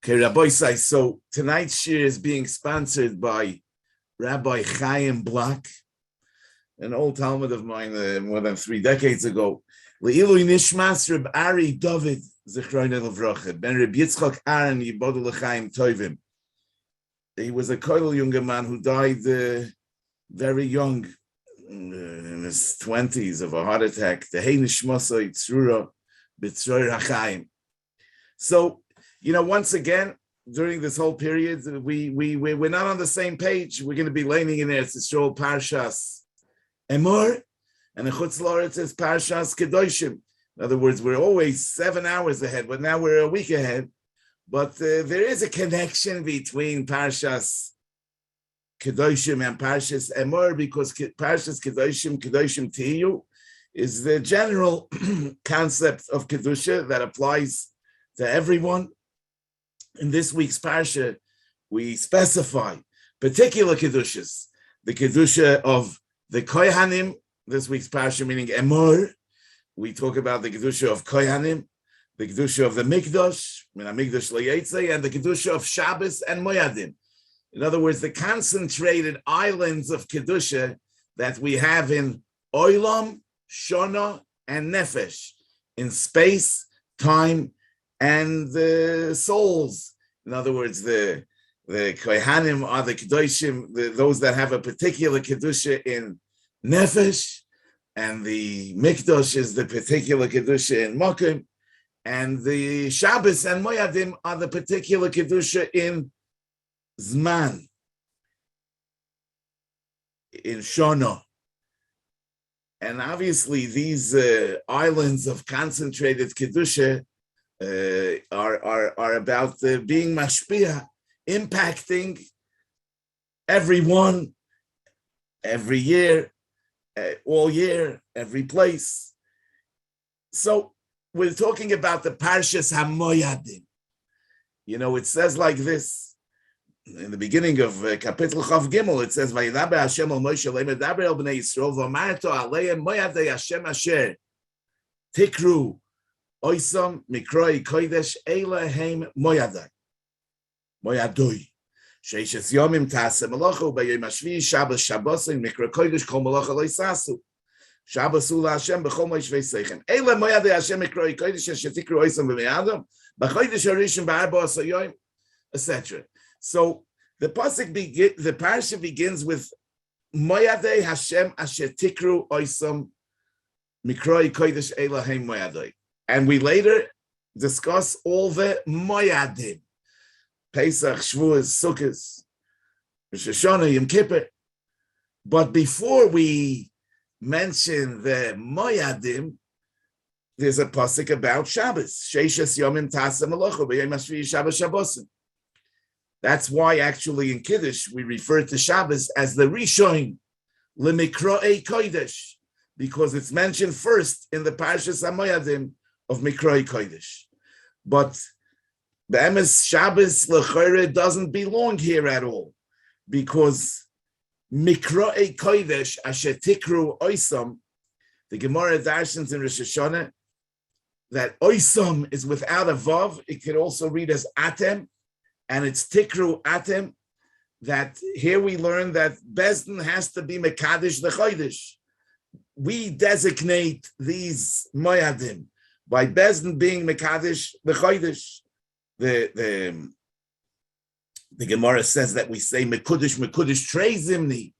Okay, Rabbi Sai, so tonight's shir is being sponsored by Rabbi Chaim Black, an old Talmud of mine more than 3 decades ago. Le'ilui nishmas Reb Ari David Zichroinei Levracha ben Reb Yitzchak Aaron Yibodu L'Chaim Tovim. He was a koilel younger man who died very young, in his 20s, of a heart attack. Tehei nishmasai tzrura b'tzroi hachaim. So, once again, during this whole period, we're not on the same page. We're going to be learning in Eretz Yisrael Parshas Emor, and in Chutz La'aretz is Parshas Kedoshim. In other words, we're always 7 hours ahead, but now we're a week ahead. But there is a connection between Parshas Kedoshim and Parshas Emor, because Parshas Kedoshim Tiyu, is the general concept of Kedusha that applies to everyone. In this week's Parsha, we specify particular Kedushas. The Kedusha of the Kohanim, this week's Parsha meaning Emor. We talk about the Kedusha of Kohanim, the Kedusha of the Mikdash, and the Kedusha of Shabbos and Moyadim. In other words, the concentrated islands of Kedusha that we have in Olam, Shona, and Nefesh, in space, time, and the souls. In other words, the Kohanim are the Kedoshim, those that have a particular Kedusha in Nefesh, and the Mikdash is the particular Kedusha in Mokim, and the Shabbos and Moyadim are the particular Kedusha in Zman, in Shona. And obviously these islands of concentrated Kedusha are about being mashpia, impacting everyone, every year, all year, every place. So we're talking about the Parshas HaMoyadim. It says like this. In the beginning of Kapitel Chav Gimel, it says, "Vayidaber Hashem al Moshe le'medaber el bnei Yisrael v'amarto aleihem moyadei Hashem asher tikru oisam mikroi kodesh eilahem moyadai moyadoi sheishes yomim ta'aseh melacha u'bayom hashvi'i Shabbos Shabbosin mikra kodesh kol melacha lo yisasu Shabbos ula Hashem b'chol moishvei seichem eila moyadei Hashem mikroi kodesh asher tikru oisam b'meyadam b'chodesh harishon b'arba asar yom," etc. So the parsha begins with Moyadei Hashem Asher Tikru Oisam Mikroi Kodesh Elohim Moyadei, and we later discuss all the Moyadim: Pesach, Shavuos, Sukkot, Rosh Hashanah, Yom Kippur. But before we mention the Moyadim, there's a pasuk about Shabbos: Sheishes Yomim Ta'aseh Melacha B'Yom Hashvi'i Shabbos Shabbosin. That's why actually in Kiddush we refer to Shabbos as the Rishon L'Mikroi Kodesh, because it's mentioned first in the Parshas HaMoyadim of Mikroi Kodesh. But the Emes Shabbos L'Chore doesn't belong here at all, because Mikroi Kodesh Asher Tikru Oisam, the Gemara darshans in Rosh Hashanah that Oisam is without a Vav. It could also read as Atem, and it's Tikru Atem, that here we learn that Bezdin has to be Mekadesh the Chodesh. We designate these Moyadim by Bezdin being Mekadesh the Chodesh. The Gemara says that we say Mekudesh Trei Zimni.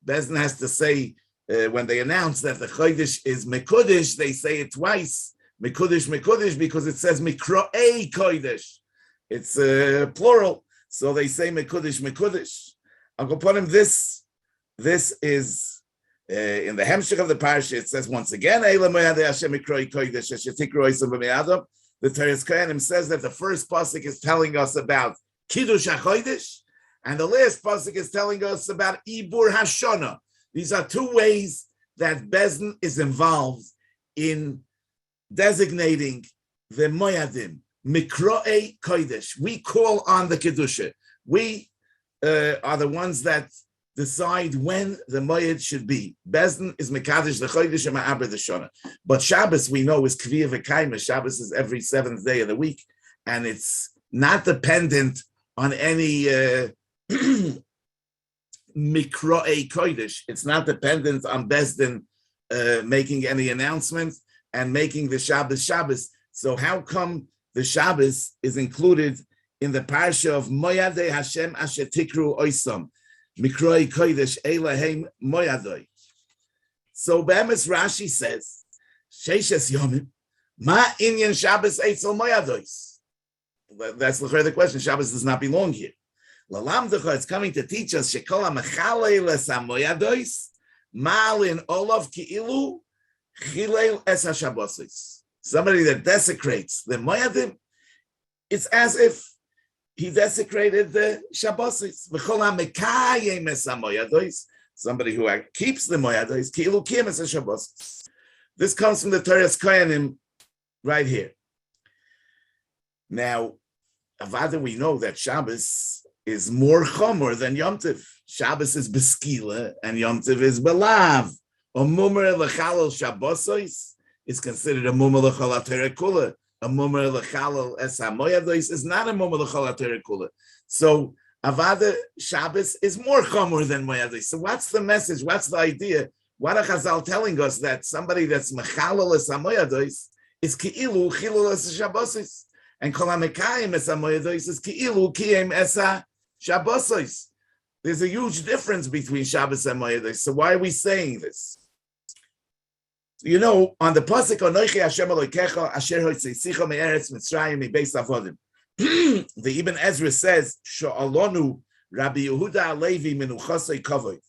Bezdin has to say, when they announce that the Chodesh is Mekudesh, they say it twice, Mekudesh, because it says Mikro'ei Kodesh. It's plural, so they say Mekudesh. I'll go put him this. This is in the Hemshech of the Parsha. It says once again, the Teres Kohanim says that the first pasuk is telling us about Kiddush HaChodesh, and the last pasuk is telling us about Ibur Hashana. These are 2 ways that Bezdin is involved in designating the Moyadim. Mikro'ei Kodesh. We call on the Kedusha. We are the ones that decide when the Moed should be. Bezdin is Mekadesh the Chodesh and Ma'aber the Shona. But Shabbos, we know, is Kviyah V'Kaima. Shabbos is every 7th day of the week, and it's not dependent on any Mikra'ei Kodesh. It's not dependent on Besdin making any announcements and making the Shabbos. So how come the Shabbos is included in the parsha of Moyadei Hashem Asher Tikru Oisam, Mikra'ei Kodesh Eilahem Moyadei? So Be'emes Rashi says, Sheishes Yomim, Ma Inyan Shabbos Eitzel Moyadois. That's the question. Shabbos does not belong here. Lalamdecha, it's coming to teach us Shekol HaMechalei Lesamoyadois, Ma'alin Olav Ki'ilu Chilei Es HaShabbosis. Somebody that desecrates the Moyadim, it's as if he desecrated the Shabbosis. V'chol HaMekayem Es HaMoyadois, somebody who keeps the Moyadois, Ki'ilu Kiyem Es HaShabbosis. This comes from the Torah's Koyanim right here. Now, Avada, we know that Shabbos is more chomer than Yom Tov. Shabbos is beskila and Yom Tov is belav. A mumer lechalal Shabbosos is considered a mumer lechal ateret kula. A mumer lechalal es hamoyados is not a mumer lechal ateret kula. So Avada, Shabbos is more chomer than moyados. So what's the message? What's the idea? What are Chazal telling us? That somebody that's mechalal es hamoyados is ki'ilu chilul es Shabbosos. And kol hamekayim es hamoyados is ki'ilu kiyem es Shabbosos. There's a huge difference between Shabbos and Moedos. So why are we saying this? You know, on the pasuk Anochi Hashem Elokecha Asher Hotzeisecha Me'eretz Mitzrayim Mibeis Avodim, the Ibn Ezra says, Sha'alonu Rabbi Yehuda Alevi Menuchasei Kavod.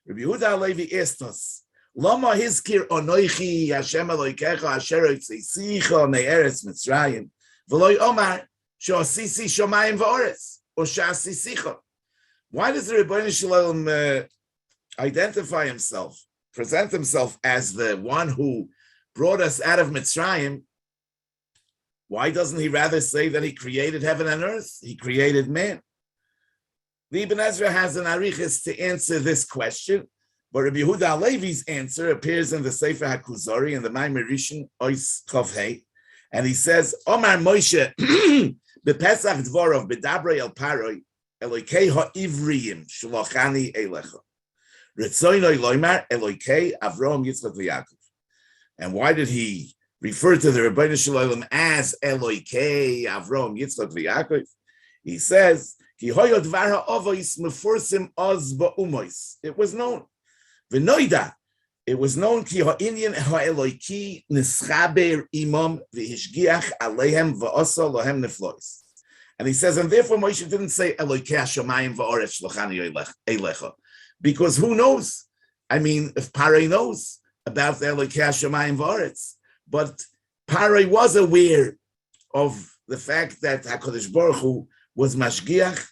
Rabbi Yehuda Alevi asked us, Lama Hizkir Anochi Hashem Elokecha Asher Hotzeisecha Me'eretz Mitzrayim V'loi Omar Sha'asisi Shomayim V'oretz or Sha'asisicha. Why does the Rebbeinu Shalom identify himself, present himself as the one who brought us out of Mitzrayim? Why doesn't he rather say that he created heaven and earth? He created man. The Ibn Ezra has an arichis to answer this question, but Rabbi Yehuda Alevi's answer appears in the Sefer HaKuzari in the Maimer Rishon Ois Chavhei, and he says, Omar Moshe bepesach dvorov bedabrei el paroi Elokei ha'ivriim shlochani elecha. Ritzoynoi loymar Elokei Avram Yitzchak v'Yaakov. And why did he refer to the Rebbeinu Shalom as Elokei Avram Yitzchak v'Yaakov? He says, Ki hoyo dvar ha'ovois mefursim oz ba'umois. It was known. V'noida. It was known ki ha'inyan ha'Eloki nischaber imam v'hishgiach aleihem v'osa lohem neflois. And he says, and therefore Moshe didn't say Elokei Hashemayim va'oretz shlochani elecha, because who knows? I mean, if Paroi knows about the Elokei Hashemayim va'oretz, but Paroi was aware of the fact that HaKadosh Baruch Hu was mashgiach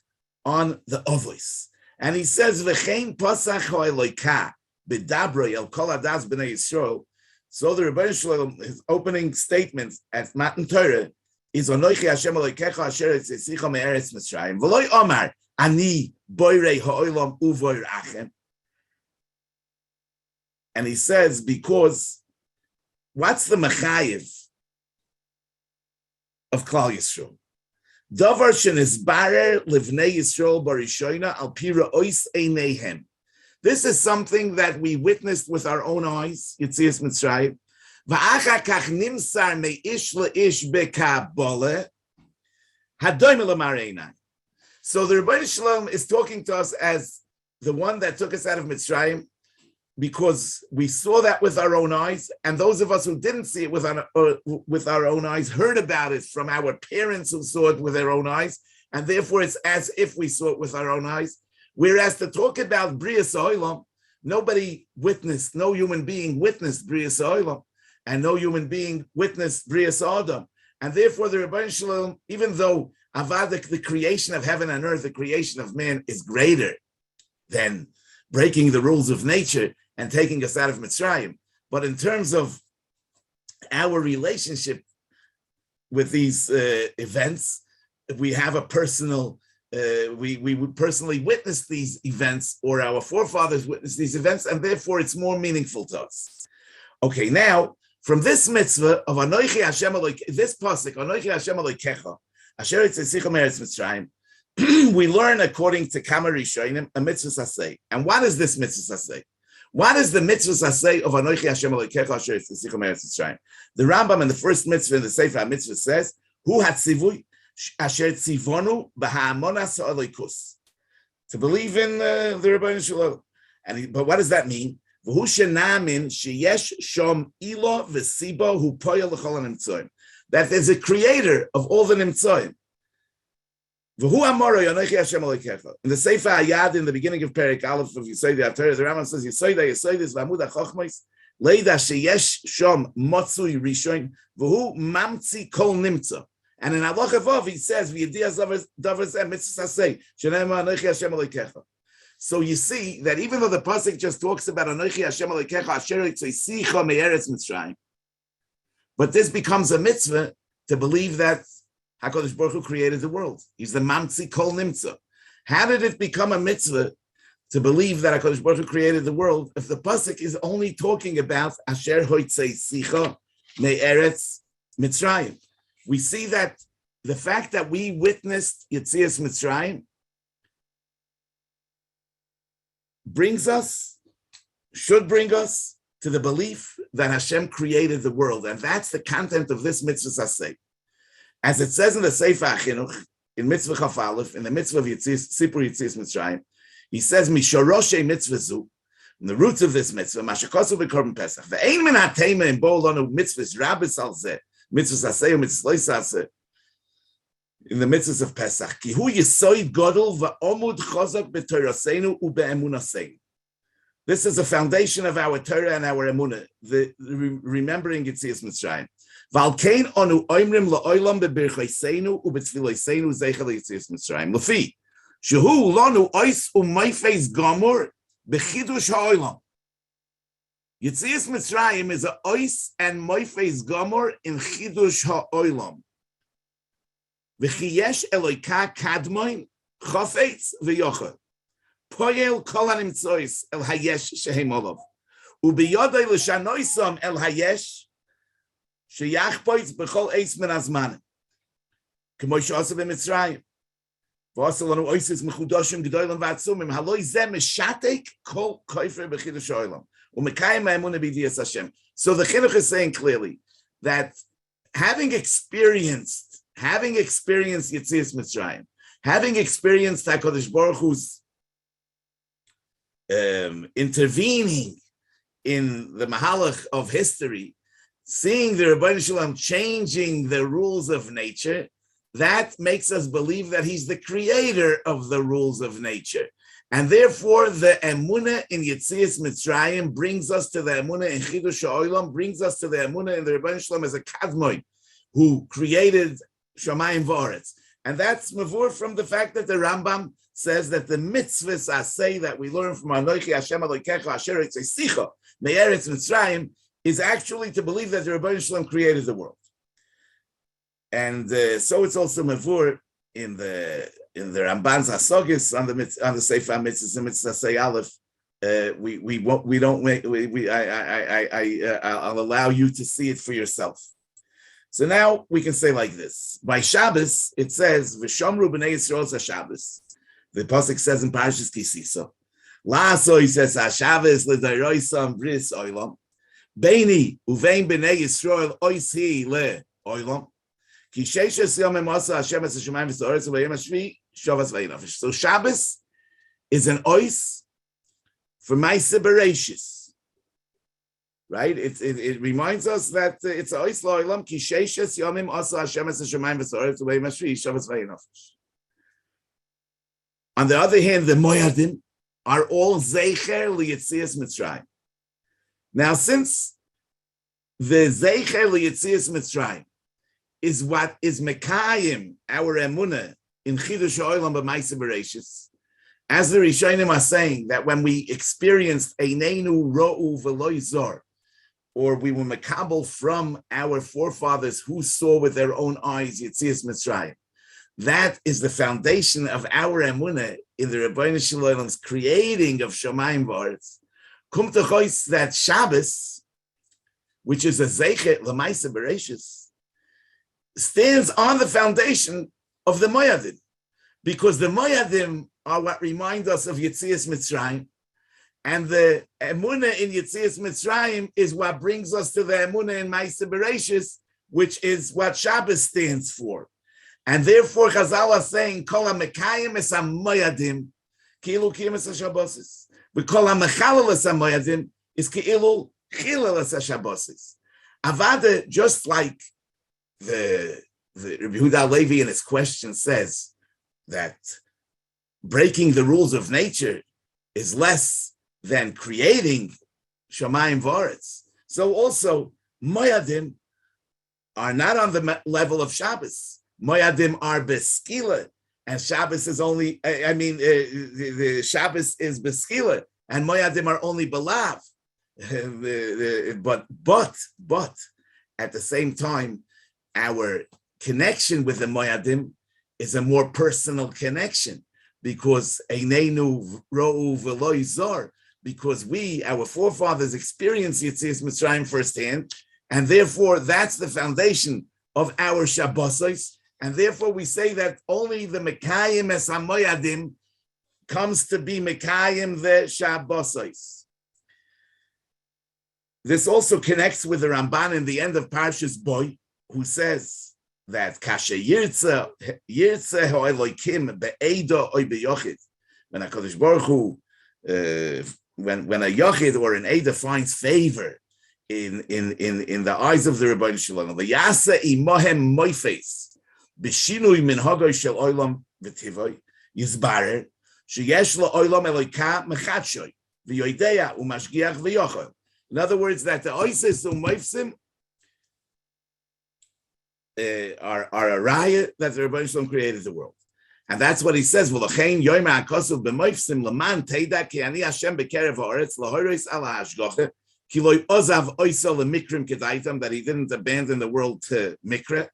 on the ovos, and he says v'chein pasach ha'Elokah b'dabroi el kol adas b'nei Yisrael. So the Rebbeinu Shalom, his opening statement at Matan Torah is Anochi Hashem Elokecha Asher Hotzeisecha Me'eretz Mitzrayim V'loi Omar Ani Boirei Ha'olam Uvoir Achem. And he says, because what's the mechayev of Klal Yisrael? Davar shenisbarer livnei Yisrael barishoina al pira ois eineihem. This is something that we witnessed with our own eyes. Yitzias Mitzrayim. So the Rebbeinu Shalom is talking to us as the one that took us out of Mitzrayim, because we saw that with our own eyes, and those of us who didn't see it with our own eyes heard about it from our parents who saw it with their own eyes, and therefore it's as if we saw it with our own eyes. Whereas to talk about Brias Ha'olam, nobody witnessed, no human being witnessed Brias Ha'olam. And no human being witnessed Brias Adam. And therefore the Rebbeinu Shalom, even though Avad, the creation of heaven and earth, the creation of man is greater than breaking the rules of nature and taking us out of Mitzrayim, but in terms of our relationship with these events, we have a personal, we would personally witness these events, or our forefathers witnessed these events, and therefore it's more meaningful to us. Okay, now, from this mitzvah of Anochi Hashem Elokecha, this pasuk, Anochi Hashem Elokecha, Asher Yitzisicha Me'eretz Mitzrayim. We learn according to Kama Rishonim a mitzvah saseh. And what is this mitzvah saseh? What is the mitzvah saseh of Anochi Hashem Elokecha Asher Yitzisicha Me'eretz Mitzrayim? The Rambam in the first mitzvah in the Sefer mitzvah says, "Hu hatzivui asher tzivonu b'ha'amonas ha'olikus." To believe in the Rebbeinu Shalom. But what does that mean? V'hu shenamin sheyesh shom ilo v'sibo hu poyel l'chol ha'nimtzoyim. That there's a creator of all the nimtzoyim. V'hu amoroi Anochi Hashem Elokecha. In the Sefer Hayad, in the beginning of Perek Aleph of Yisoida HaTorah, the Rambam says, Yisoida is v'amud ha'chochmos, leida sheyesh shom motzui rishon, v'hu mamtzi kol nimtzo. And in Halacha Vav, he says, "V'yediyah davos mitzvah saseh, shenema Anochi Hashem Elokecha." So you see that even though the pasuk just talks about Anochi Hashem Elokecha asher yitzisicha me'eretz Mitzrayim, but this becomes a mitzvah to believe that HaKadosh Baruch Hu created the world. He's the Mamtzi Kol Nimtza. How did it become a mitzvah to believe that HaKadosh Baruch Hu created the world if the pasuk is only talking about asher yitzisicha me'eretz Mitzrayim? We see that the fact that we witnessed Yetzias Mitzrayim should bring us to the belief that Hashem created the world. And that's the content of this mitzvah saseh. As it says in the Sefer HaChinuch, in Mitzvah Chaf Aleph, in the mitzvah of Sipur Yetzias Mitzrayim, he says, Mishoroshe mitzvah zu, in the roots of this mitzvah, Mashakosu b'korban Pesach, ve'ein min ha'teima in bo lanu mitzvahs rabbis al zeh, mitzvah saseh and mitzvah saseh, in the mitzvahs of Pesach. Ki hu yisoid godol va'omud chozak b'toraseinu u'be'emunaseinu. This is the foundation of our Torah and our emunah, the remembering Yetzias Mitzrayim. V'alkein onu oimrim la'olam b'birchaiseinu u'b'tfiloiseinu zeicha l'Yetzias Mitzrayim. L'fi, shehu lanu ois u'mayfeis gomor b'chidush ha'olam. Yetzias Mitzrayim is a ois and moifes gomor in chidush ha'olam. V'chiyesh eloika kadmoin chafetz v'yochad. Poyel kol hanimtzois el hayesh shehem olav. U'biyodai l'shanoisam el hayesh sheyachpoitz b'chol eis min azman. K'moi she'asa b'Mitzrayim. V'asa lanu oisis mechudoshim gedolim v'atzumim. Haloi zeh mishatek kol koifer b'chidush ha'olam. So the Chinuch is saying clearly that having experienced Yetzias Mitzrayim, having experienced HaKadosh Baruch Hu's intervening in the Mahalach of history, seeing the Rebbeinu Shalom changing the rules of nature, that makes us believe that he's the creator of the rules of nature. And therefore, the emunah in Yetzias Mitzrayim brings us to the emunah in Chidush Ha'olam, brings us to the emunah in the Rebbeinu Shalom as a Kadmoi, who created Shamayim V'aretz. And that's mavur from the fact that the Rambam says that the mitzvahs aseh that we learn from Anochi Hashem Elokecha Asher Yitzisicha Me'eretz Mitzrayim is actually to believe that the Rebbeinu Shalom created the world. And so it's also mavur in the Ramban's Hasogis on the Sefer Mitzvahs and Mitzvah Say Aleph. I'll allow you to see it for yourself. So now we can say like this: by Shabbos it says V'Shomru B'nei Yisrael Shabbos. The pasuk says in Parshas Kisisa, La'aso, he says Shabbos l'dayroisam bris oilam Beini uvein B'nei Yisrael oisi le oilam. So Shabbos is an ois for Ma'aseh Bereishis, right? It reminds us that it's a ois la'olam ki sheishes yomim asa Hashem es hashemayim v'soretz u'vei mashvi Shabbos v'yinafesh. On the other hand, the moyadim are all zeicher liyetzias Mitzrayim. Now, since the zeicher liyetzias Mitzrayim is what is Mekayim, our emunah, in Chidush Ha'olam b'Ma'aseh Bereishis. As the Rishonim are saying, that when we experienced Eineinu Ro'u V'lo Zor, or we were Mekabel from our forefathers who saw with their own eyes Yetzias Mitzrayim, that is the foundation of our emunah in the Rebbeinu Shalom's creating of Shamayim V'aretz. Kum T'chois, that Shabbos, which is a Zeichet L'Ma'aseh Bereishis, stands on the foundation of the Moyadim, because the Moyadim are what remind us of Yetzias Mitzrayim, and the Emunah in Yetzias Mitzrayim is what brings us to the Emunah in Ma'aseh Bereishis, which is what Shabbos stands for. And therefore, Chazal is saying, Kol HaMekayim es HaMoyadim, Ki'ilu Kiyim es HaShabbosis. V'Kol HaMechalel es HaMoyadim is Ki'ilu Chilel es HaShabbosis. Avada, just like the Rabbi Yehuda Levi in his question says that breaking the rules of nature is less than creating Shamayim V'Aretz. So also, Moyadim are not on the level of Shabbos. Moyadim are Beskila, and Shabbos is only, the Shabbos is Beskila, and Moyadim are only Belav. But at the same time, our connection with the Moyadim is a more personal connection, because Eineinu Ro'u V'Lo Zor, because our forefathers experienced Yetzias Mitzrayim firsthand, and therefore that's the foundation of our Shabbosos, and therefore we say that only the Mekayim es HaMoyadim comes to be Mekayim the Shabbosos. This also connects with the Ramban in the end of Parshas Boy, who says that Kasha Yirtze Ha'Elokim Be'eda Oy Be'Yochid, when HaKadosh Baruch Hu, when a Yochid or an Eda finds favor in the eyes of the Rebbeinu Shalom, V'Yasa Imohem Moifes B'Shinui Min Hagoy Shel Olam V'Tivoi Yizbarer Sheyesh Lo Olam Eloka Mechatshoy V'Yoideya U'Mashgiach V'Yochel. In other words, that the Oises U'Moifsim are a raya that the Rebbeinu Shalom created the world. And that's what he says. V'Lachein Yoyma HaKosuv B'Moifsim L'man Teida Ki Ani Hashem B'Kerev Ha'aretz L'Horos Al HaHashgacha Ki Lo Ozav Oisel L'Mikrim Kedaitam, that he didn't abandon the world to Mikra.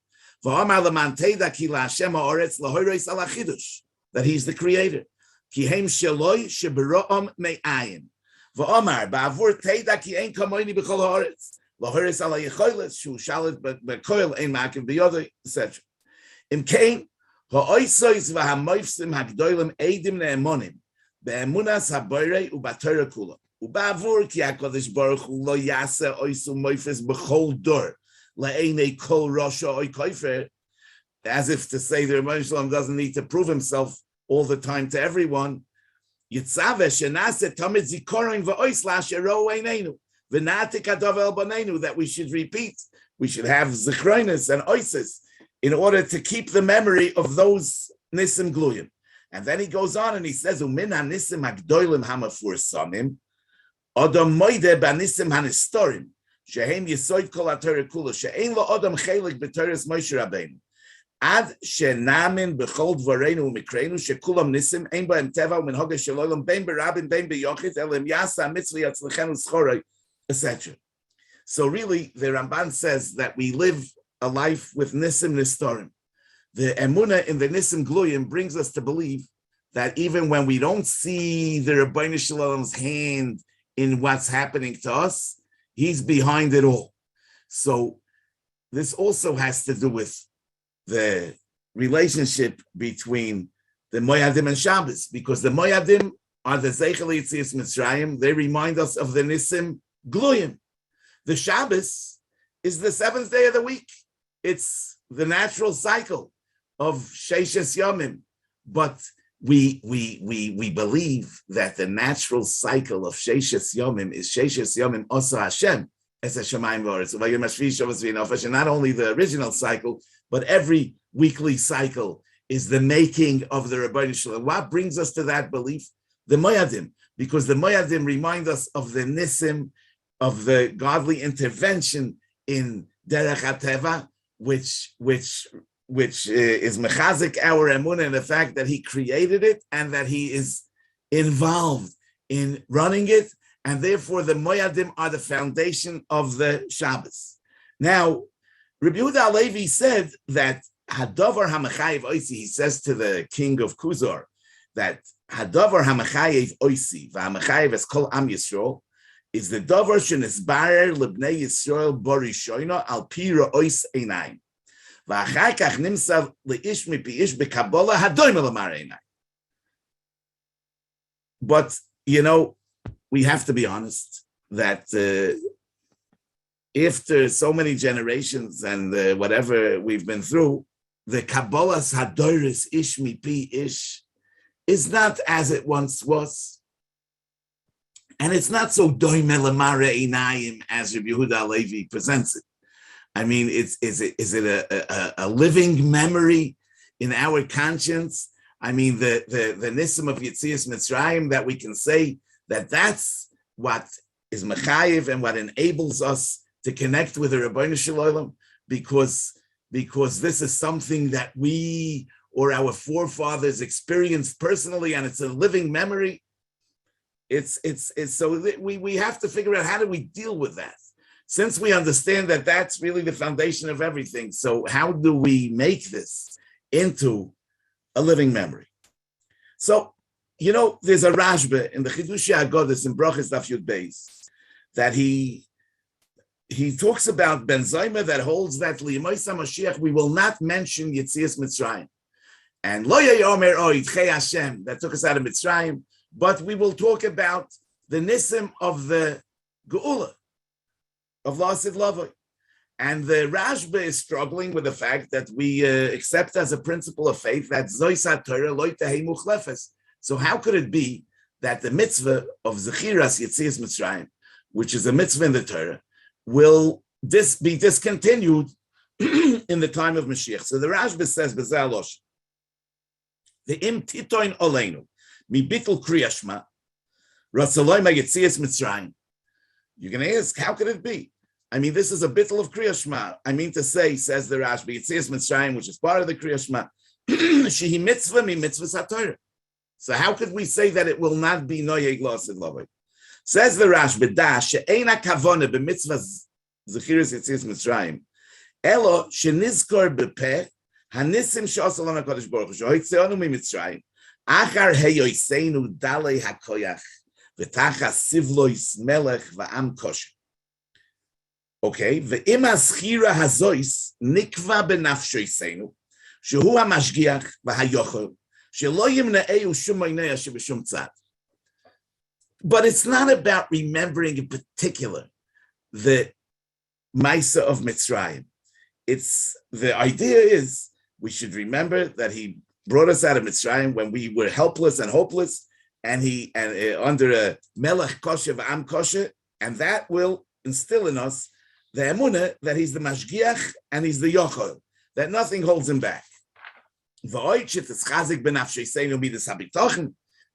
V'Amar L'man Teida Ki LaHashem Ha'aretz L'Horos Al HaChidush, that he's the creator. Ki Hem Sheloi Shebero'am Me'ayin. V'Amar Ba'avur Teida Ki Ein Kamoini B'Chol Ha'aretz L'Horos Al HaYecholes Shu Shalit B'Koil Ein Ma'akim B'Yodai, etc. Im Kain Ha'oisois v'hamoifsim ha'gdoilim eidim ne'emonim be'emunas ha'boirei u'batorah kula u'ba'avur ki HaKadosh Baruch Hu lo yaseh oisu moifes b'chol dor le'einei kol rosha oy koifer, as if to say the Rebbeinu Shalom doesn't need to prove himself all the time to everyone. Yitzaveh shenaseh tamid zikoron v'ois la'ashero eineinu v'natik adov el baneinu, that we should repeat. We should have zichronis and oises in order to keep the memory of those Nisim Gluyim. And then he goes on and he says, Umin ha-Nisim ha-Gdoilim ha-Mafursamim, Odom moide ba-Nisim ha-Nistorim, shehem yesoid kol ha-Torah kula, she'ein lo Odom chelik b'Torahs Moshe Rabbeinu, ad she'namin b'chol dvareinu u'mikreinu, she'kulam Nisim, ein ba'em teva u'minhoga she'lolam, bein b'rabin, bein b'yochid, elim yasa, mitzvah yatzlechenu schoroi, etc. So really, the Ramban says that we live a life with Nisim Nistorim. The Emunah in the Nisim Gluyim brings us to believe that even when we don't see the Rebbeinu Shalom's hand in what's happening to us, he's behind it all. So this also has to do with the relationship between the Moyadim and Shabbos, because the Moyadim are the Zeichel Yetzias Mitzrayim. They remind us of the Nisim Gluyim. The Shabbos is the seventh day of the week. It's the natural cycle of Sheishes Yomim, but we believe that the natural cycle of Sheishes Yomim is Sheishes Yomim Osa Hashem as a Shemayim V'Aretz, and not only the original cycle, but every weekly cycle is the making of the Rebbeinu Shalom. What brings us to that belief? The Moyadim, because the Moyadim remind us of the Nisim, of the godly intervention in Derech HaTeva, which is mechazik our emunah in the fact that he created it and that he is involved in running it, and therefore the Moyadim are the foundation of the Shabbos. Now, Rabbi Yehuda Levi said that Hadavar Hamachayev Oisi, he says to the king of Kuzor, that Hadavar Hamachayev Oisi, V'Hamachayev es Kol Am Yisrael, is the Davar Shenisbarer Lebnei Yisrael Borishoino Al Pi Ra'ois Einayim. ואחר כך נמסר לאיש מפי איש בקבלה הדומה למראה עיניים. But, we have to be honest that after so many generations and whatever we've been through, the Kabbalah's Hadoris Ish Mipi Ish is not as it once was. And it's not so doime lemare inayim as Rabbi Yehuda Halevi presents it. I mean, is it a living memory in our conscience? I mean, the Nisim of Yetzias Mitzrayim, that we can say that that's what is mechayiv and what enables us to connect with the Rabbeinu Shalom, because this is something that we or our forefathers experienced personally, and it's a living memory. It's so that we have to figure out, how do we deal with that? Since we understand that that's really the foundation of everything, so how do we make this into a living memory? So, there's a Rashba in the Chidushei Agodos in Brachos Daf Yud Beis that he talks about Ben Zayma that holds that Li'Moisa Mashiach we will not mention Yetzias Mitzrayim, and Lo Yomer O Yitchei Hashem that took us out of Mitzrayim, but we will talk about the Nisim of the Geula of Lasid Lavoi. And the Rashba is struggling with the fact that we accept as a principle of faith that Zois Torah Lo Tehei Muchlefes. So how could it be that the mitzvah of Zechiras Yetzias Mitzrayim, which is a mitzvah in the Torah, will be discontinued in the time of Mashiach? So the Rashba says, B'zeh Alosh, the im titoin oleinu, mi bittul kriyashma, Ratzaloi ma Yetzias Mitzrayim. You're going to ask, how could it be? I mean, this is a bittul of kriyashma. I mean to say, says the Rashba, Yetzias Mitzrayim, which is part of the kriyashma, shehi mitzvah mi mitzvah satorah. So how could we say that it will not be noyeg lasid lavoi? Says the Rashba, da she'eina kavona b'mitzvah zechiras Yetzias Mitzrayim, elo shenizkor b'peh hanisim she'asal lana Kadosh Baruch Hu shehoitzeonu miMitzrayim achar heyoseinu dalei hakoyach v'tachas sivlois melech va'am kosher. Okay, ve'im haschira hazois nikva b'nafshoiseinu shehu hamashgiach v'hayochel shelo yimna'eu shum meinei sheb'shum tzad. But it's not about remembering in particular the Maisa of Mitzrayim. It's the idea is we should remember that he brought us out of Mitzrayim when we were helpless and hopeless, and under a Melech Kosher v'Am Kosher, and that will instill in us the emunah that he's the Mashgiach and he's the Yochel, that nothing holds him back.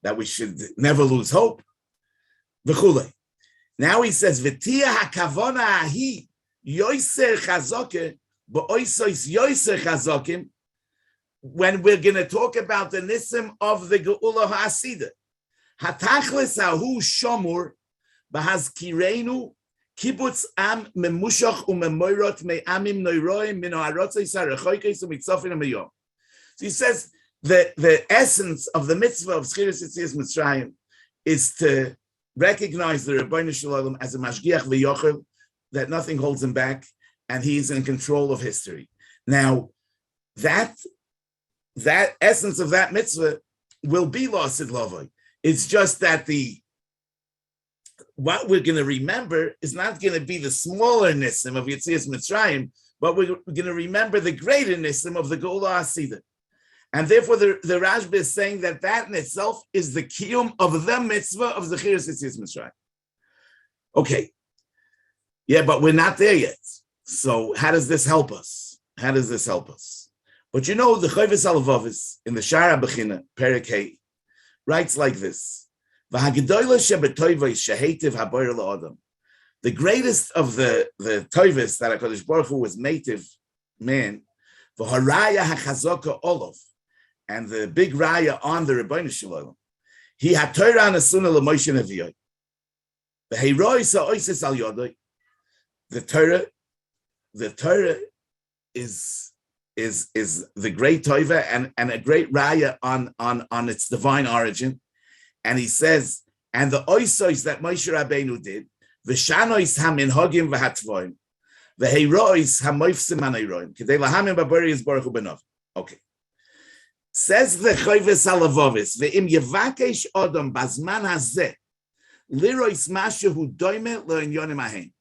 That we should never lose hope. Now he says, "V'tia hakavona ahi yoiser chazoke ba'oisos yoiser chazokim." When we're going to talk about the nisim of the Geula Ha'asida, hatachlis ahu shomur b'hazkirenu kibutz am memushach u'memoirot me'amim noiroim min ha'arotzos ha'rechoikos u'mitzofin ha'meyom. So he says the essence of the mitzvah of Zechiras Yetzias Mitzrayim is to recognize the Rebbeinu Shalom as a mashgiach v'yochel, that nothing holds him back, and he's in control of history. Now, that essence of that mitzvah will be lost in Lavoi. It's just that what we're going to remember is not going to be the smaller nisim of Yetzias Mitzrayim, but we're going to remember the greater nisim of the Geula Hasidah. And therefore, the Rashba is saying that in itself is the kiyum of the mitzvah of Zechiras Yetzias Mitzrayim. Okay. Yeah, but we're not there yet. So how does this help us? But the Chovos HaLevavis in the Shara Bechina, Perek Hey, writes like this: The greatest of the toivos that HaKadosh Baruch Hu was native man, the haraya hachazaka olav, and the big raya on the Rebbeinu Shalom, he had Torah and Asuna l'Moshe Nevi'oi. The heiroi sa'oises al yodoi. The Torah is the great toiva and a great raya on its divine origin. And he says, and the oisos that Moshe Rabbeinu did, v'shanois haminhagim v'hatvoim, V'heirois hamoifsim aneiroim. K'dei lahamim babori baruch hu benov. Okay. Says the Choyves Halavovis, ve'im yevakesh odom bazman hazeh, lirois mashehu doime le'inyonim ahem.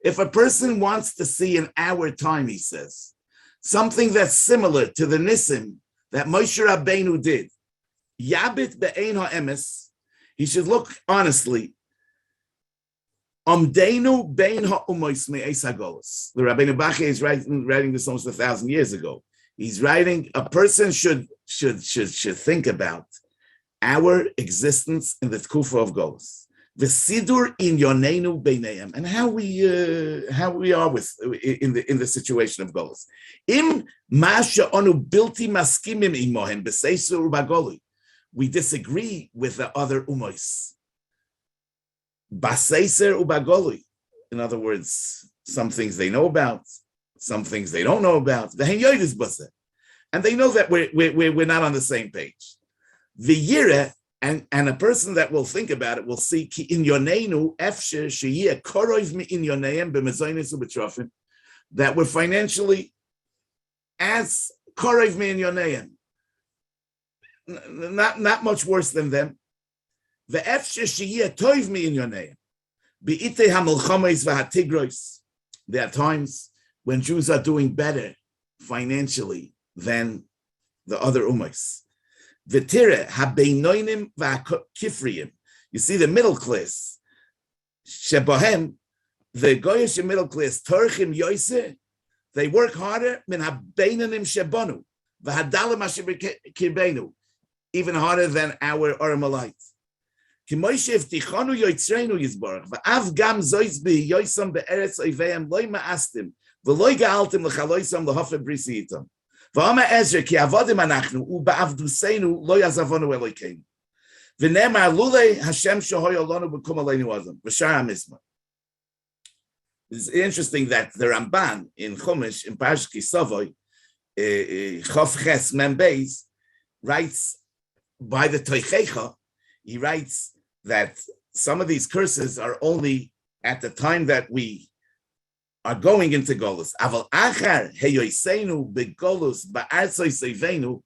If a person wants to see in our time, he says, something that's similar to the Nisim that Moshe Rabbeinu did, yabit be'ein ha'emes, he should look honestly. Amdeinu bein ha'umois me'es hagolos. The Rabbeinu Bachya is writing this almost 1,000 years ago. He's writing, a person should think about our existence in the Tkufa of Golos. The Sidur in Yonenu Beineim, and how we are with in the situation of Golos. Im Masha Onu Bilti Maskimim Imohem B'Seisur Bagoli. We disagree with the other Umois. Baseiser Ubagoli. In other words, some things they know about, some things they don't know about. And they know that we're not on the same page. V'yireh, and a person that will think about it will see ki in yoneinu efsher sheyeh korov mi in yoneim b'mezonis u'betrofim, that we're financially as korov mi in yoneim, not much worse than them. Ve'efsher sheyeh tov mi in yoneim bi'itei hamilchameis v'hatigrois. There are times when Jews are doing better financially than the other ummahs. V'tire habeinonim v'kifriyim. You see the middle class. Shebohem, the goyish middle class, torchim yoyse, they work harder min habeinonim shebonu v'hadalim asher kirbenu, even harder than our Ormalites. K'moishe v'tichanu yoytzreinu yizbarach v'av gam zoyz b'yoysam be'eretz oiveim loy ma'astim v'loy ga'altim l'chaloysam l'hofe brisiyitam. V'ama Ezra ki avodim anachnu u'ba'avduseinu lo yazavonu elokeinu. V'nemar lulei Hashem shohoy olonu b'kum aleinu adam v'shar ha'mizmor. It's interesting that the Ramban in Chumash in Parshas Kisavoy Chof Ches Mem Beis writes by the Toichecha. He writes that some of these curses are only at the time that we are going into Golus. Aval achar heyoseinu begolus ba'arzoi seivenu.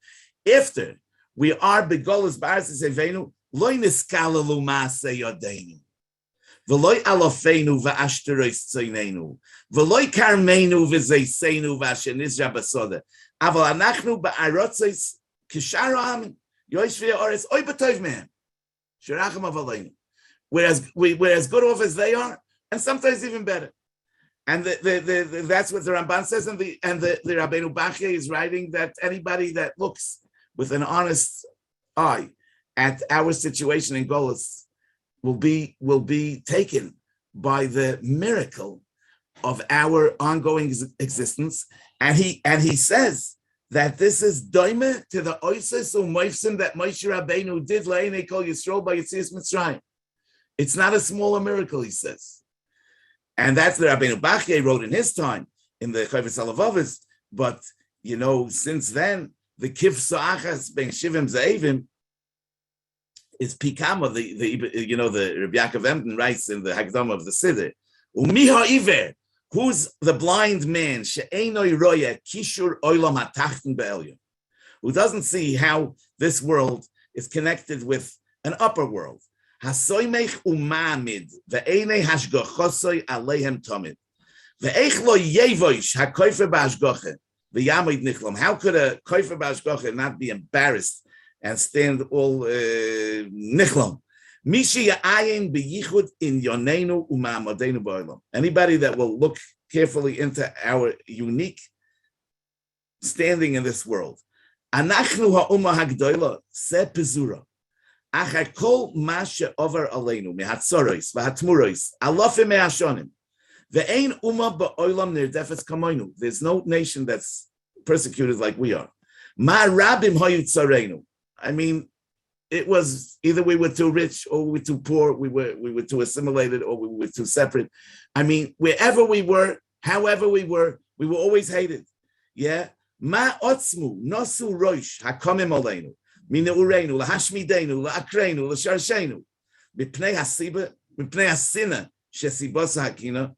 After we are begolus ba'arzoi seivenu, loy niskalalu maaseh yodeinu, v'loy alofeinu va'ashtarois tzoinenu, v'loy karmeinu v'zeiseinu v'ashenizra basoda. Aval anachnu ba'arotzois kisharo amin yoishvei ores oy b'tov mehem shirachim avaleinu. We're as good off as they are, and sometimes even better. And that's what the Ramban says, and the Rabbeinu Bachya is writing that anybody that looks with an honest eye at our situation in Golus will be taken by the miracle of our ongoing existence. And he says that this is doime to the oises u'moifsim that Moshe Rabbeinu did la'einei kol Yisrael by Yetzias Mitzrayim. It's not a smaller miracle, he says. And that's the Rabbeinu Bachya wrote in his time in the Choyves Halavovis. But since then, the Kif Sa'achas Ben Shivim Za'evim is Pikama. The Rabbi Yaakov Emden writes in the Hagdama of the Siddur, Umiha Iver, who's the blind man she'einoi roya kishur olam hatachten be'elyon, who doesn't see how this world is connected with an upper world. Hasoymech umamid ve'enei hashgochosoi aleihem tomid ve'ech lo yevoish hakoifer ba'ashgoche ve'yamid nichlam. How could a koifer ba'ashgoche not be embarrassed and stand all nichlam? Mishi ya'ayin beyichud in yonenu uma'amadenu ba'olam. Anybody that will look carefully into our unique standing in this world. Anachnu ha'umma hagdoila se pezura. Achar kol mashe over aleinu mehatzorois v'hatmurois alofim me'ashonim ve'ein umma ba'olam nirdefes kamoinu. There's no nation that's persecuted like we are. Ma rabim hayu tzareinu. I mean, it was either we were too rich or we were too poor, we were too assimilated or we were too separate. I mean, wherever we were, however we were always hated. Yeah. Ma otzmu nosu roish hakomim aleinu. Mina ureinu, lahashmideinu, laakreinu, lasharshenu. Mipnei hasiba, mipnei hasina, shesibasa hakina,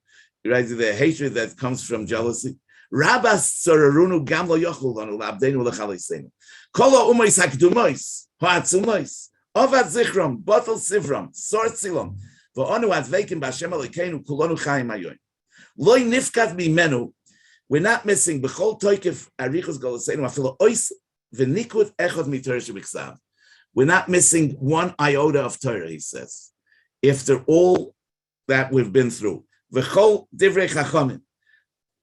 right? The hatred that comes from jealousy. Rabbas sorarunu gam lo yochul lanu labdeinu lechalisenu. Kolo umois hakdumois ha'atzumois avad zichram batal sivram sort silom v'onu adveikim b'Hashem Elokeinu kulonu chayim hayoyim. Loi nifkat mimenu. We're not missing b'chol toikef arichos golosenu afilo ois v'nikud echad mitorah shebiksav. We're not missing one iota of Torah, he says, after all that we've been through. V'chol divrei chachamim.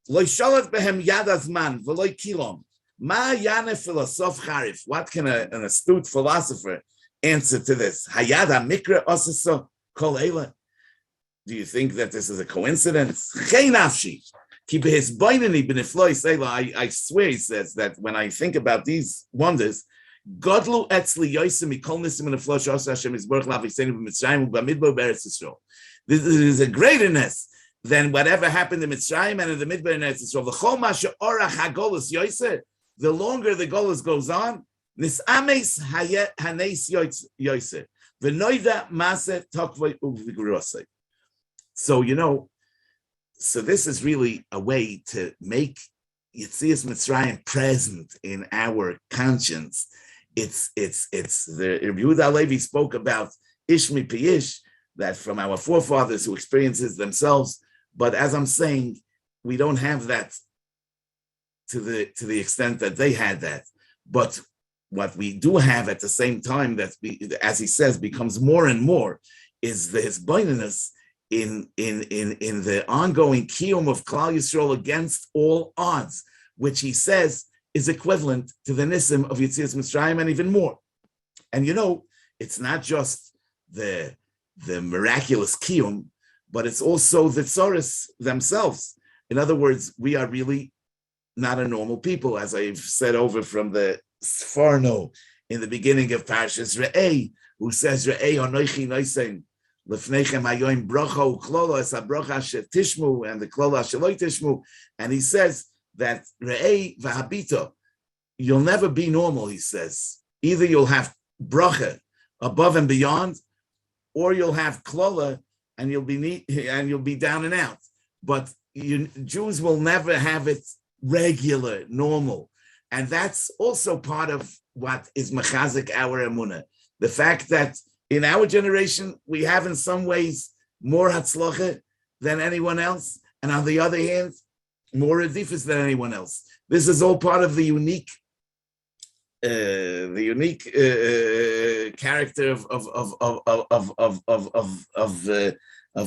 Lo shalat behem yad azman v'lo kilom. Ma yana philosoph charif. What can an astute philosopher answer to this? Hayad hamikra osaso kol eila. Do you think that this is a coincidence? Chei nafshi. Ki behisboineni b'nifloi seila. I swear, he says, that when I think about these wonders, Godlu etzli yosim mikol nisim b'nifloi sh'osa Hashem yisborach lavisenu b'mitzrayim u'b'midbar b'eretz Yisrael. This is a greaterness than whatever happened in Mitzrayim and in the Midbar in Eretz Yisrael. V'chol ma she'orach hagolus yoser, the longer the golus goes on, nisames hanes yoser, v'noida maseh tokvay uv'grosei. So, so this is really a way to make Yetzias Mitzrayim present in our conscience. It's the Rabbi Yehuda Halevi spoke about Ish mi Piyish, that from our forefathers who experiences themselves. But as I'm saying, we don't have that to the extent that they had that. But what we do have at the same time, that as he says, becomes more and more, is the hisbonenus in the ongoing kiyum of Klal Yisrael against all odds, which he says is equivalent to the nisim of Yetzias Mitzrayim and even more. And it's not just the miraculous kiyum, but it's also the tzoros themselves. In other words, we are really not a normal people, as I've said over from the Sforno in the beginning of Parshas Re'ei, who says, Re'ei anoichi noisein, lefneichem hayoim brocha u'klolo es ha-brocha shetishmu, and the klolo sheloi tishmu, and he says that Re'ei v'habito, you'll never be normal, he says. Either you'll have brocha above and beyond, or you'll have klola and you'll be down and out. But Jews will never have it regular, normal. And that's also part of what is mechazik our emunah. The fact that in our generation, we have in some ways more hatzlacha than anyone else. And on the other hand, more adifus than anyone else. This is all part of the unique character of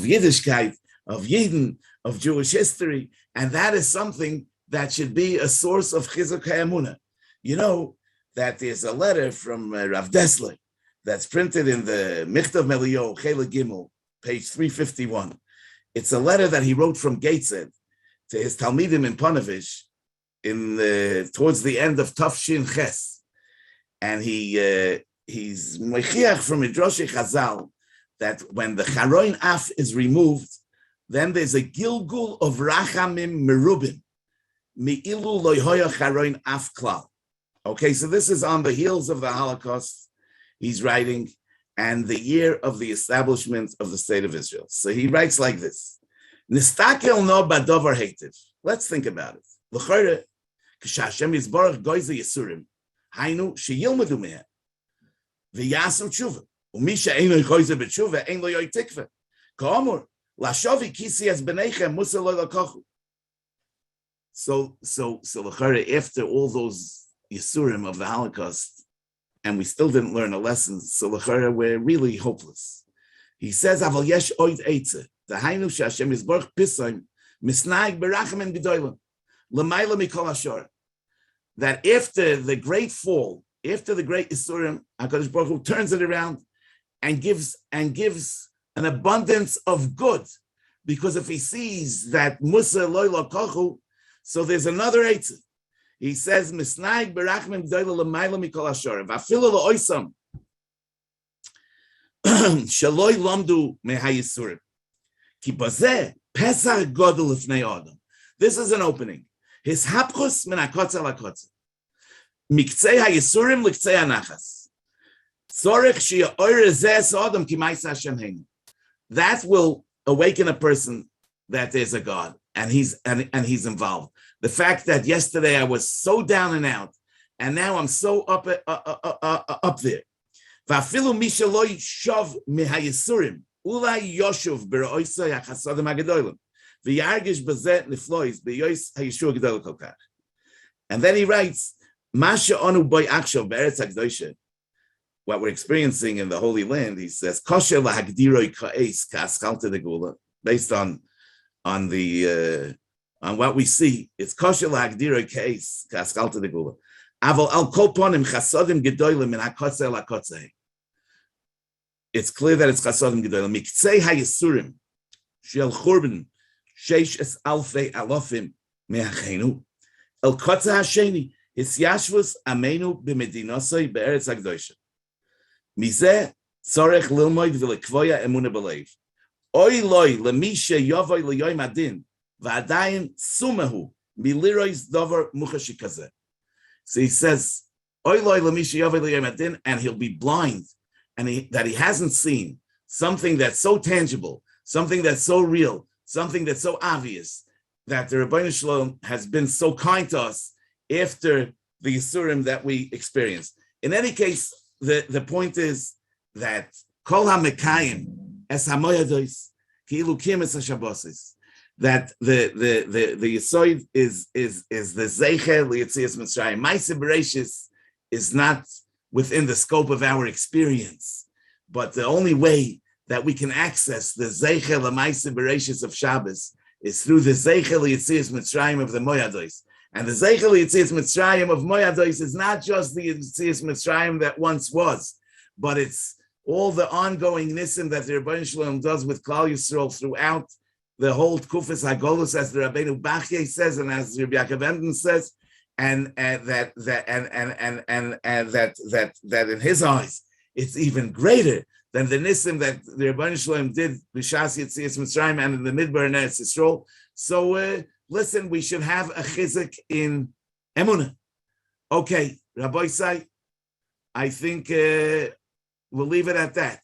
Yiddishkeit, of Yidden, of Jewish history, and that is something that should be a source of chizuk ha'emunah. That there's a letter from Rav Dessler that's printed in the Michtav Melio, Chela Gimel, page 351. It's a letter that he wrote from Gateshead to his Talmidim in Ponevezh towards the end of Tafshin Ches. And he's mechiach from Midrash Chazal that when the charoin af is removed, then there's a gilgul of rachamim merubim mi'ilu loyhoya charoin af klal. Okay, so this is on the heels of the Holocaust. He's writing, and the year of the establishment of the state of Israel. So he writes like this: Nistakel no badovar heitiv. Let's think about it. L'chore k'shashem yizborach goyze yisurim. Hainu sheyilmadu mehem v'yasu tshuva u'mi she'einu choyze b'tshuva ein lo yoy tikva ka'amur lashovi kisi es b'neichem musa lo lakochu. So l'chare, after all those yisurim of the Holocaust, and we still didn't learn a lesson, so l'chare, we're really hopeless. He says, Aval yesh oid eitze, hainu she'Hashem yizborach pisoim misnaig berachamim gedolim l'mayla mikol hashor. That after the great fall, after the great Isurim, HaKadosh Baruch Hu turns it around and gives an abundance of good, because if he sees that Musa loy lakochu, so there's another eitzah. He says, "Misnaig berachmim gdoila l'mayla mikol hashorim v'afilu la'oisam shaloi lamdu mehayisurim ki bazeh pesach godel lifnei adam." This is an opening. His hapchus min hakotza lakotza. Miktzei hayisurim liktzei anachas. Tzorech she'oir zeh adam ki ma'isa Hashem heinu. That will awaken a person that there's a God and he's involved. The fact that yesterday I was so down and out, and now I'm so up there. Va'afilu misha lo yishav mehayisurim ulai yoshuv b'ra'oisai hachasadim hagadolim v'yargish b'zeh niflois b'yois hayishur hagadolim kolkach. And then he writes, Masha anu boy akshav be'eretz hagdosha. What we're experiencing in the Holy Land, he says, kosher lahagdiroi ka'es ka'aschalta degula, based on what we see. It's kosher lahagdiroi ka'es ka'aschalta degula. Aval al kol ponim chasodim gedolim min hakotze lakotzeh. It's clear that it's chasodim gedolim. Miktzei hayisurim shel churban sheish es alfei alofim me'achenu el kotze hasheni hisyashvus amenu b'medinosai be'eretz hagdosha. Mizeh tzorech lilmoid v'lekvoya emuna b'leiv. Oy loy lemishe yovoy leyoyim adin v'adayin sumehu milirois dover muchashi kazeh. So he says, Oy loy lemishe yovoy leyoyim adin, and he'll be blind, and that he hasn't seen something that's so tangible, something that's so real, something that's so obvious, that the Rebbeinu Shalom has been so kind to us after the Yisurim that we experienced. In any case, the point is that Kol HaMekayim Es HaMoyados Ki Elukim Es HaShabbosis, that the Yisoid is the Zeicher L'Yetzias Mitzrayim. Ma'aseh Bereishis is not within the scope of our experience, but the only way that we can access the Zeicher L'Ma'aseh Bereishis of Shabbos is through the Zeicher L'Yetzias Mitzrayim of the Moyados. And the Zeicher L'Yetzias Mitzrayim of Moyados is not just the Yetzias Mitzrayim that once was, but it's all the ongoing nisim that the Rebbeinu Shalom does with Klal Yisrael throughout the whole Tkufas HaGolus, as the Rabbeinu Bachye says, and as Rabbi Yaakov Emden says, and that in his eyes it's even greater than the nisim that the Rebbeinu Shalom did b'shas Yetzias Mitzrayim and in the Midbar and Eretz Yisrael. So listen, we should have a chizuk in Emunah. Okay, Rabbi Isai, I think we'll leave it at that.